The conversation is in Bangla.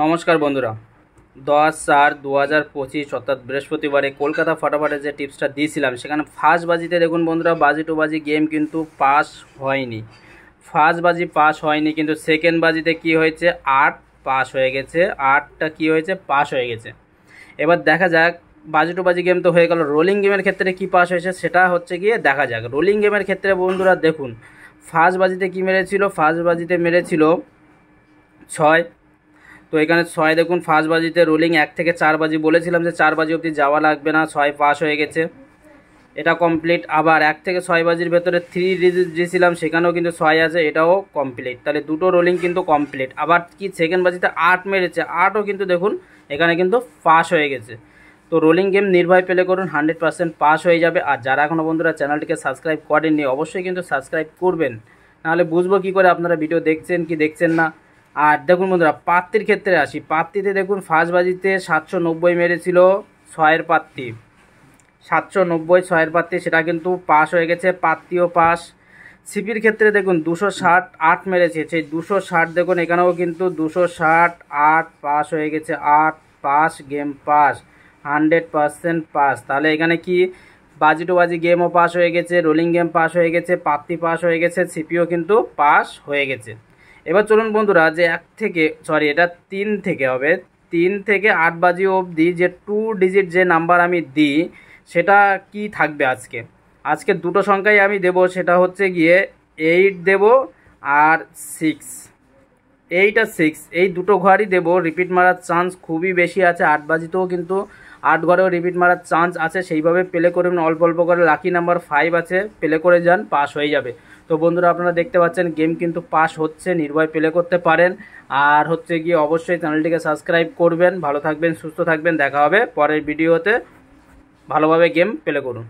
নমস্কার বন্ধুরা, 10/4/2025 অর্থাৎ বৃহস্পতিবারে কলকাতা ফটাফটে যে টিপসটা দিয়েছিলাম সেখানে ফার্স্ট বাজিতে দেখুন বন্ধুরা, বাজি টু বাজি গেম কিন্তু পাস হয়নি। ফার্স্ট বাজি পাস হয়নি, কিন্তু সেকেন্ড বাজিতে কি হয়েছে, 8 পাস হয়ে গেছে। 8টা কি হয়েছে, পাস হয়ে গেছে। এবার দেখা যাক, বাজি টু বাজি গেম তো হয়ে গেল, রোলিং গেমের ক্ষেত্রে কি পাস হয়েছে সেটা হচ্ছে গিয়ে দেখা যাক। রোলিং গেমের ক্ষেত্রে বন্ধুরা দেখুন, ফার্স্ট বাজিতে কি মেরেছিল, ফার্স্ট বাজিতে মেরেছিল 6। তো এখানে 6 দেখুন, ফার্স্ট বাজিতে রোলিং 1 থেকে 4 বাজি বলেছিলাম যে 4 বাজি অবধি যাওয়া লাগবে না, 6 পাস হয়ে গেছে, এটা কমপ্লিট। আবার 1 থেকে 6 বাজির ভেতরে 3 ডিজিট দিয়েছিলাম, সেখানেও কিন্তু 6 আছে, এটাও কমপ্লিট। তাহলে দুটো রোলিং কিন্তু কমপ্লিট। আবার কি সেকেন্ড বাজিতে 8 মেরেছে, 8ও কিন্তু দেখুন এখানে কিন্তু পাস হয়ে গেছে। তো রোলিং গেম নির্ভয় প্লে করুন, 100% পাস হয়ে যাবে। আর যারা এখনও বন্ধুরা চ্যানেলটিকে সাবস্ক্রাইব করেননি অবশ্যই কিন্তু সাবস্ক্রাইব করবেন, নাহলে বুঝবো কী করে আপনারা ভিডিও দেখছেন কি দেখছেন না। আর দেখুন বন্ধুরা, পাত্তির ক্ষেত্রে আসি। পাত্তিতে দেখুন ফার্স্ট বাজিতে 790 মেরেছিল 6-এর পাত্তি, 790 6-এর পাত্তি, সেটা কিন্তু পাস হয়ে গেছে, পাত্তিও পাস। সিপির ক্ষেত্রে দেখুন 260 8 মেরেছে, সেই 260 দেখুন এখানেও কিন্তু 260 8 পাস হয়ে গেছে, 8 পাস, গেম পাস, 100% পাস। তাহলে এখানে কি বাজি টু বাজি গেমও পাস হয়ে গেছে, রোলিং গেম পাস হয়ে গেছে, পাত্তি পাস হয়ে গেছে, সিপিও কিন্তু পাস হয়ে গেছে। এবার চলুন বন্ধুরা, যে 1 থেকে এটা 3 থেকে হবে, 3 থেকে 8 বাজি অবধি যে 2 ডিজিট যে নাম্বার আমি দিই সেটা কি থাকবে আজকে দুটো সংখ্যাই আমি দেব, সেটা হচ্ছে গিয়ে 8 দেব আর 6, 8 আর 6 এই দুটো ঘরই দেব। রিপিট মারার চান্স খুবই বেশি আছে, 8 বাজিতেও কিন্তু 8 ঘরেও রিপিট মারার চান্স আছে। সেইভাবে প্লে করবেন, অল্প অল্প করে। লাকি নাম্বার 5 আছে, প্লে করে যান, পাস হয়ে যাবে। তো বন্ধুরা আপনারা দেখতে পাচ্ছেন গেম কিন্তু পাস হচ্ছে, নির্ভয় প্লে করতে পারেন। আর হচ্ছে গিয়ে অবশ্যই চ্যানেলটিকে সাবস্ক্রাইব করবেন। ভালো থাকবেন, সুস্থ থাকবেন, দেখা হবে পরের ভিডিওতে। ভালোভাবে গেম প্লে করুন।